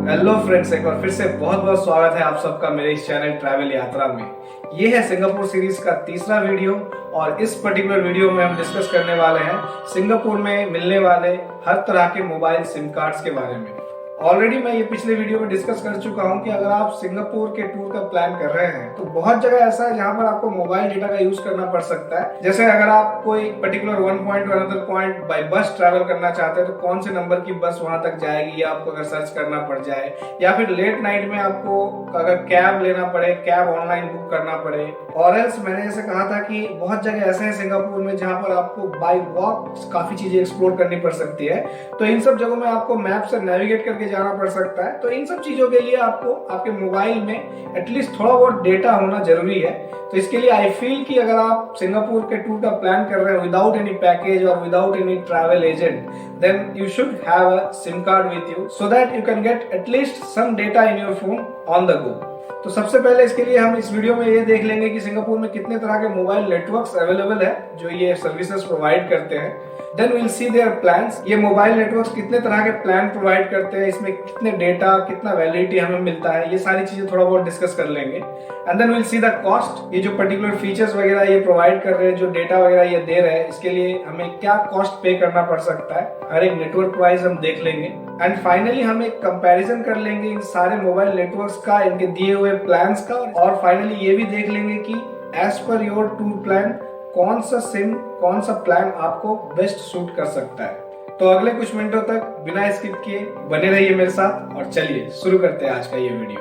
Hello friends, एक बार फिर से बहुत बहुत स्वागत है आप सबका मेरे इस चैनल ट्रैवल यात्रा में। ये है सिंगापुर सीरीज का तीसरा वीडियो और इस पर्टिकुलर वीडियो में हम डिस्कस करने वाले हैं सिंगापुर में मिलने वाले हर तरह के मोबाइल सिम कार्ड्स के बारे में। ऑलरेडी मैं ये पिछले वीडियो में डिस्कस कर चुका हूँ कि अगर आप सिंगापुर के टूर का प्लान कर रहे हैं तो बहुत जगह ऐसा है जहाँ पर आपको मोबाइल डेटा का यूज करना पड़ सकता है। जैसे अगर आप कोई particular one point two another point by बस ट्रैवल करना चाहते हैं तो कौन से नंबर की बस वहां तक जाएगी या आपको अगर सर्च करना पड़ जाए, या फिर लेट नाइट में आपको अगर कैब लेना पड़े, कैब ऑनलाइन बुक करना पड़े। और एल्स मैंने जैसे कहा था कि बहुत जगह ऐसे हैं सिंगापुर में जहाँ पर आपको बाय वॉक काफी चीजें एक्सप्लोर करनी पड़ सकती है, तो इन सब जगहों में आपको मैप से नेविगेट करके जाना पड़ सकता है। तो इन सब चीजों के लिए आपको आपके मोबाइल में एटलीस्ट थोड़ा बहुत डेटा होना जरूरी है। तो इसके लिए आई फील कि अगर आप सिंगापुर के टूर का प्लान कर रहे हैं विदाउट एनी पैकेज और without any travel agent, then you should have a sim card with you so that you can get at least some data in your phone on the go. तो सबसे पहले इसके लिए हम इस वीडियो में ये देख लेंगे कि सिंगापुर में कितने तरह के मोबाइल नेटवर्क्स अवेलेबल है जो ये सर्विसेज प्रोवाइड करते हैं। Then we'll see their plans, ये मोबाइल नेटवर्क्स कितने तरह के प्लान प्रोवाइड करते हैं, इसमें कितने डेटा, कितना वैलिडिटी हमें मिलता है, ये सारी चीजें थोड़ा बहुत डिस्कस कर लेंगे। And then we'll see the cost, ये जो पर्टिकुलर फीचर्स वगैरह ये प्रोवाइड कर रहे हैं, जो डेटा वगैरह ये दे रहे हैं, इसके लिए हमें क्या कॉस्ट पे करना पड़ सकता है, हर एक नेटवर्क प्राइस हम देख लेंगे। एंड फाइनली हम एक कंपैरिजन कर लेंगे इन सारे मोबाइल नेटवर्क्स का, इनके दिए हुए प्लान्स का, और फाइनली ये भी देख लेंगे कि as per your tour plan कौन सा सिम, कौन सा प्लान आपको बेस्ट सूट कर सकता है। तो अगले कुछ मिनटों तक बिना स्किप किए बने रहिए मेरे साथ और चलिए शुरू करते हैं आज का ये वीडियो।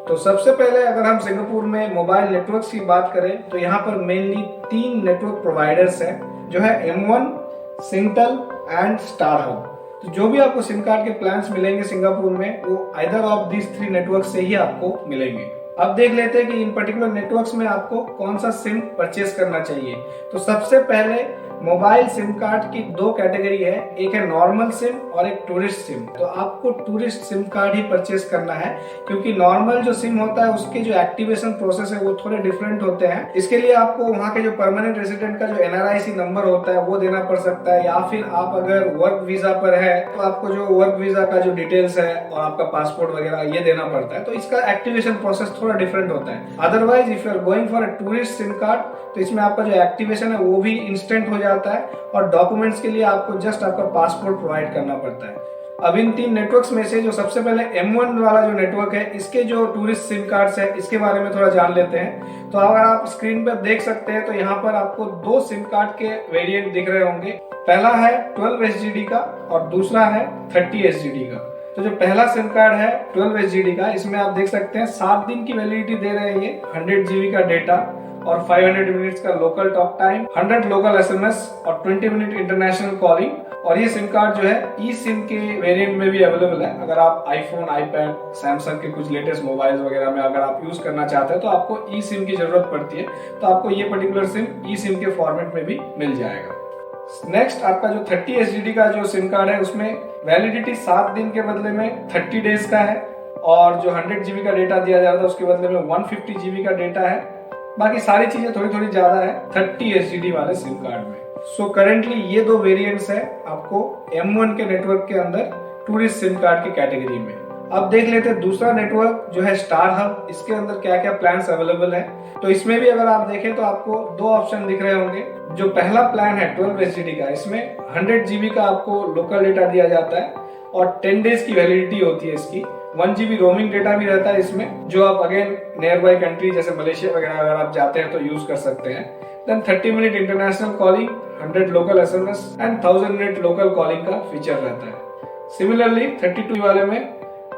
तो सबसे पहले अगर हम सिंगापुर में मोबाइल नेटवर्क्स की बात करें तो यहाँ पर मेनली 3 नेटवर्क प्रोवाइडर्स हैं, जो है M1, सिंगटेल एंड स्टारहब। तो जो भी आपको सिम कार्ड के प्लान्स मिलेंगे सिंगापुर में वो आइदर ऑफ दीज 3 नेटवर्क से ही आपको मिलेंगे। अब देख लेते हैं कि इन पर्टिकुलर नेटवर्क्स में आपको कौन सा सिम परचेस करना चाहिए। तो सबसे पहले मोबाइल सिम कार्ड की 2 कैटेगरी है, एक है नॉर्मल सिम और एक टूरिस्ट सिम। तो आपको टूरिस्ट सिम कार्ड ही परचेस करना है क्योंकि नॉर्मल जो सिम होता है उसके जो एक्टिवेशन प्रोसेस है वो थोड़े डिफरेंट होते हैं। इसके लिए आपको वहाँ के जो परमानेंट रेसिडेंट का जो NRIC नंबर होता है वो देना पड़ सकता है, या फिर आप अगर वर्क वीजा पर है तो आपको जो वर्क वीजा का जो डिटेल्स है और आपका पासपोर्ट वगैरह ये देना पड़ता है। तो इसका एक्टिवेशन प्रोसेस थोड़ा डिफरेंट होता है। Otherwise if you are going for a tourist sim card तो इसमें आपका जो एक्टिवेशन है वो भी इंस्टेंट हो जाता है और डॉक्यूमेंट्स के लिए आपको जस्ट आपका पासपोर्ट प्रोवाइड करना पड़ता है। अब इन 3 नेटवर्क्स में से जो सबसे पहले M1 वाला जो नेटवर्क है, इसके जो टूरिस्ट सिम कार्ड्स है इसके बारे में थोड़ा जान लेते हैं। तो अगर आप स्क्रीन पर देख सकते हैं तो यहाँ पर आपको 2 सिम कार्ड के वेरिएंट दिख रहे होंगे। पहला है 12 SGD का और दूसरा है 30 SGD का। तो जो पहला सिम कार्ड है 12 SGD का, इसमें आप देख सकते हैं 7 दिन की वैलिडिटी दे रहे हैं, ये 100 GB का डेटा और 500 मिनट्स का local talk time, 100 local SMS और 20 मिनट इंटरनेशनल कॉलिंग। और ये सिम कार्ड जो है ई सिम के वेरिएंट में भी अवेलेबल है। अगर आप आईफोन, आईपैड, सैमसंग के कुछ लेटेस्ट मोबाइल्स वगैरह में अगर आप यूज करना चाहते हैं तो आपको ई सिम की जरूरत पड़ती है, तो आपको ये पर्टिकुलर सिम ई सिम के फॉर्मेट में भी मिल जाएगा। नेक्स्ट आपका जो 30 SGD का जो सिम कार्ड है उसमें वैलिडिटी 7 दिन के बदले में 30 डेज का है और जो 100 GB का डेटा दिया जाता है उसके बदले में 150 GB का डेटा है। बाकी सारी चीजें थोड़ी थोड़ी ज्यादा है 30 SGD वाले सिम कार्ड में। सो करेंटली ये 2 वेरिएंट्स है आपको M1 के नेटवर्क के अंदर टूरिस्ट सिम कार्ड की कैटेगरी में। अब देख लेते हैं दूसरा नेटवर्क जो है स्टारहब, इसके अंदर क्या क्या प्लान्स अवेलेबल है। तो इसमें भी अगर आप देखें तो आपको 2 ऑप्शन दिख रहे होंगे। जो पहला प्लान है 12 SGD का, इसमें 100 GB का आपको लोकल डेटा दिया जाता है और 10 डेज की वैलिडिटी होती है इसकी। 1 GB रोमिंग डेटा भी रहता है इसमें, जो आप अगेन नियर बाई कंट्री जैसे मलेशिया वगैरह अगर आप जाते हैं तो यूज कर सकते हैं। Then 30 minute international calling, 100 local SMS and 1000 minute local calling का फीचर रहता है। सिमिलरली 32 वाले में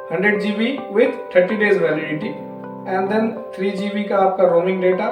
100 GB with 30 days validity and then 3 GB का आपका रोमिंग डेटा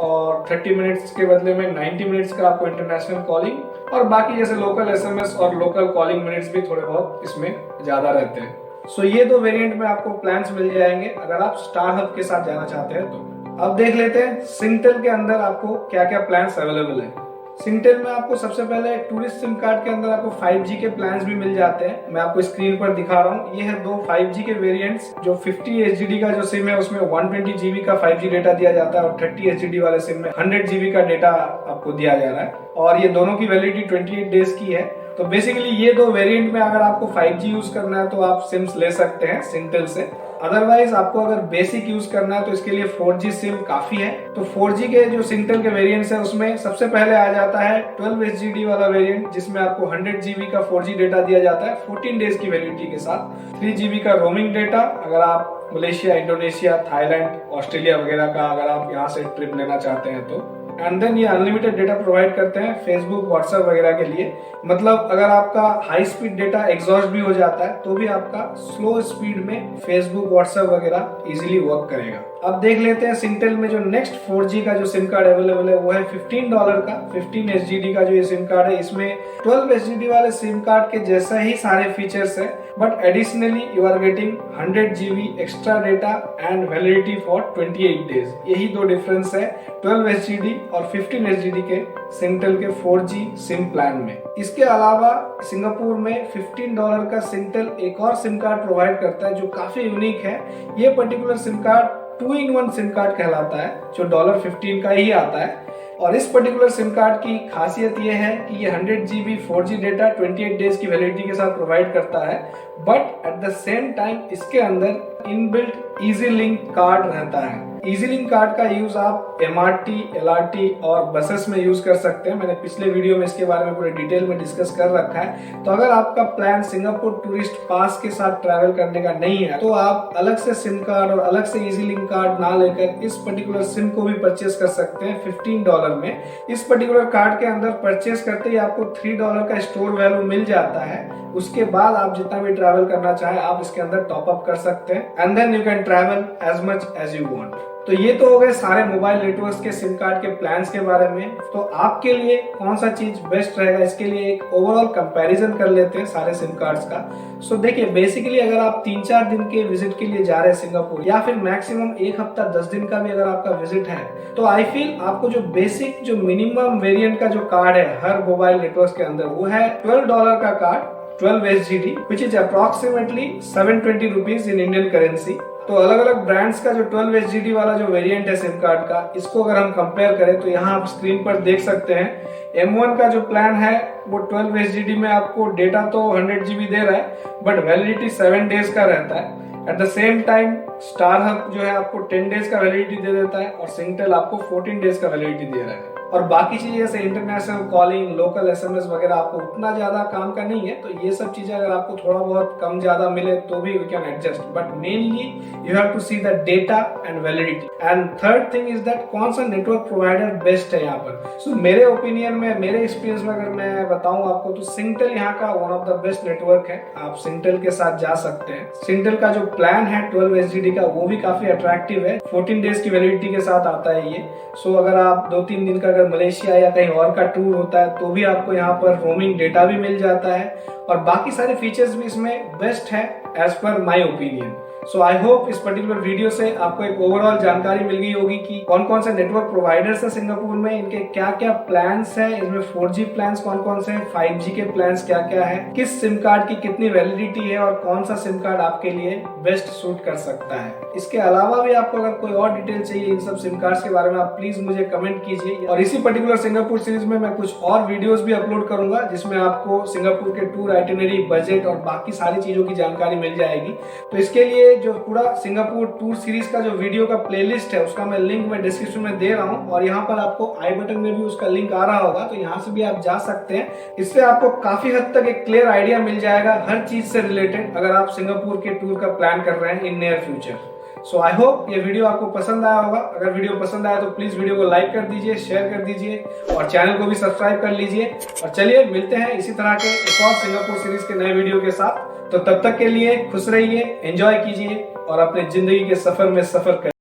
और 30 मिनट्स के बदले में 90 मिनट्स का आपको इंटरनेशनल कॉलिंग और बाकी जैसे लोकल SMS और लोकल कॉलिंग मिनट्स भी थोड़े बहुत इसमें ज्यादा रहते हैं। सो ये 2 वेरिएंट में आपको प्लान्स मिल जाएंगे अगर आप स्टारहब के साथ जाना चाहते हैं तो। अब देख लेते हैं सिंगटेल के अंदर आपको क्या क्या प्लान्स अवेलेबल है। सिंगटेल में आपको सबसे पहले टूरिस्ट सिम कार्ड के अंदर आपको 5G के प्लान्स भी मिल जाते हैं। मैं आपको स्क्रीन पर दिखा रहा हूँ, ये है दो 5G के वेरिएंट्स। जो 50 HGD का जो सिम है उसमें 120 GB का 5G डेटा दिया जाता है और 30 HGD वाले सिम में 100 GB का डेटा आपको दिया जा रहा है और ये दोनों की वैलिडिटी 28 डेज की है। तो बेसिकली ये दो वेरिएंट में अगर आपको 5G यूज करना है तो आप सिम्स ले सकते हैं सिंगटेल से। अदरवाइज आपको अगर बेसिक यूज करना है तो इसके लिए 4G सिम काफी है। तो 4G के जो सिंगटेल के वेरिएंट्स है उसमें सबसे पहले आ जाता है 12 HGD वाला वेरिएंट, जिसमें आपको 100 GB का 4G डेटा दिया जाता है 14 डेज की वैलिडिटी के साथ। 3 GB का रोमिंग डेटा अगर आप मलेशिया, इंडोनेशिया, थाईलैंड, ऑस्ट्रेलिया वगैरह का अगर आप यहाँ से ट्रिप लेना चाहते हैं तो। एंड देन ये अनलिमिटेड डेटा प्रोवाइड करते हैं फेसबुक, व्हाट्सएप वगैरह के लिए। मतलब अगर आपका हाई स्पीड डेटा एग्जॉस्ट भी हो जाता है तो भी आपका स्लो स्पीड में फेसबुक, व्हाट्सएप वगैरह इजीली वर्क करेगा। अब देख लेते हैं सिंगटेल में जो नेक्स्ट 4G का जो सिम कार्ड अवेलेबल है वो है $15 का 15 HGD का जो ये सिम कार्ड है। इसमें 12 HGD वाले सिम कार्ड के जैसा ही सारे फीचर्स है, but additionally you are getting 100 GB extra data and validity for 28 days. यही दो डिफरेंस है 12 HGD और 15 HGD के सिंगटेल के 4G सिम प्लान में। इसके अलावा सिंगापुर में $15 का सिंगटेल एक और सिम कार्ड प्रोवाइड करता है जो काफी यूनिक है। ये particular SIM card 2-in-1 SIM card कहलाता है जो $15 का ही आता है। और इस पर्टिकुलर सिम कार्ड की खासियत ये है कि ये 100 GB 4G डेटा 28 डेज की वैलिडिटी के साथ प्रोवाइड करता है, but at the same time इसके अंदर इनबिल्ट इजी लिंक कार्ड रहता है। इजी लिंक कार्ड का यूज आप MRT, LRT और बसेस में यूज कर सकते हैं। मैंने पिछले वीडियो में इसके बारे में पूरे डिटेल में डिस्कस कर रखा है। तो अगर आपका प्लान सिंगापुर टूरिस्ट पास के साथ ट्रैवल करने का नहीं है तो आप अलग से सिम कार्ड और अलग से इजी लिंक कार्ड ना लेकर इस पर्टिकुलर सिम को भी परचेस कर सकते हैं $15 में। इस पर्टिकुलर कार्ड के अंदर परचेस करते ही आपको $3 का स्टोर वैल्यू मिल जाता है। उसके बाद आप जितना भी ट्रैवल करना चाहे आप इसके अंदर टॉप अप कर सकते हैं and then you can travel as much as you want. तो ये तो हो गए सारे मोबाइल नेटवर्क्स के सिम कार्ड के प्लान्स के बारे में। तो आपके लिए कौन सा चीज बेस्ट रहेगा इसके लिए एक ओवरऑल कंपैरिजन कर लेते हैं सारे सिम कार्ड्स का। सो देखिए, बेसिकली अगर आप 3-4 दिन के विजिट के लिए जा रहे हैं सिंगापुर या फिर मैक्सिमम 1 हफ्ता 10 दिन का भी अगर आपका विजिट है तो आई फील आपको जो बेसिक जो मिनिमम वेरिएंट का जो कार्ड है हर मोबाइल नेटवर्क के अंदर वो है $12 का card 12 HGD which is approximately 720 rupees in Indian currency। तो अलग अलग ब्रांड्स का जो 12 HGD वाला जो वेरिएंट है सिम कार्ड का, इसको अगर हम कंपेयर करें तो यहाँ आप स्क्रीन पर देख सकते हैं M1 का जो प्लान है वो 12 HGD में आपको डेटा तो 100 GB दे रहा है बट वैलिडिटी 7 डेज का रहता है। At the same time star hub जो है आपको 10 डेज का वैलिडिटी दे देता है और सिंगटेल आपको 14 डेज का वैलिडिटी दे रहा है। और बाकी चीजें जैसे इंटरनेशनल कॉलिंग, लोकल SMS वगैरह आपको उतना ज्यादा काम का नहीं है। तो ये सब चीजें अगर आपको थोड़ा बहुत कम ज्यादा मिले तो भी we can adjust, but mainly you have to see the data and validity. And third thing is that कौन सा नेटवर्क प्रोवाइडर बेस्ट है यहाँ पर। सो मेरे ओपिनियन में, मेरे एक्सपीरियंस में अगर मैं बताऊं आपको तो सिंगटेल यहाँ का one of the best network है। आप सिंगटेल के साथ जा सकते हैं। सिंगटेल का जो प्लान है 12 HGD का वो भी काफी अट्रैक्टिव है। 14 डेज की वैलिडिटी के साथ आता है ये। सो अगर आप 2-3 दिन का मलेशिया या कहीं और का टूर होता है तो भी आपको यहाँ पर रोमिंग डेटा भी मिल जाता है और बाकी सारे फीचर्स भी इसमें बेस्ट है as per my opinion. So I hope इस पर्टिकुलर वीडियो से आपको एक ओवरऑल जानकारी मिल गई होगी कि कौन कौन से नेटवर्क प्रोवाइडर्स है सिंगापुर में, इनके क्या क्या प्लान्स है, इसमें 4G प्लान्स कौन कौन से हैं, 5G के प्लान्स क्या क्या है, किस सिम कार्ड की कितनी वैलिडिटी है और कौन सा सिम कार्ड आपके लिए बेस्ट सूट कर सकता है। इसके अलावा भी आपको अगर कोई और डिटेल चाहिए इन सब सिम कार्ड्स के बारे में आप प्लीज मुझे कमेंट कीजिए। और इसी पर्टिकुलर सिंगापुर सीरीज में मैं कुछ और वीडियोस भी अपलोड करूंगा जिसमें आपको सिंगापुर के टूर आइटिनरी, बजट और बाकी सारी चीजों की जानकारी मिल जाएगी। तो इसके लिए जो पूरा सिंगापुर टूर सीरीज का जो वीडियो का प्लेलिस्ट है उसका मैं लिंक मैं डिस्क्रिप्शन में दे रहा हूं और यहाँ पर आपको आई बटन में भी उसका लिंक आ रहा होगा, तो यहाँ से भी आप जा सकते हैं। इससे आपको काफी हद तक एक क्लियर आइडिया मिल जाएगा हर चीज से रिलेटेड अगर आप सिंगापुर के टूर का प्लान कर रहे हैं in near future. So I hope ये वीडियो आपको पसंद आया होगा। अगर वीडियो पसंद आया तो प्लीज वीडियो को लाइक कर दीजिए, शेयर कर दीजिए और चैनल को भी सब्सक्राइब कर लीजिए। और चलिए मिलते हैं इसी तरह के एक और सिंगापुर सीरीज के नए वीडियो के साथ। तो तब तक के लिए खुश रहिए, एंजॉय कीजिए और अपने जिंदगी के सफर में सफर करिए।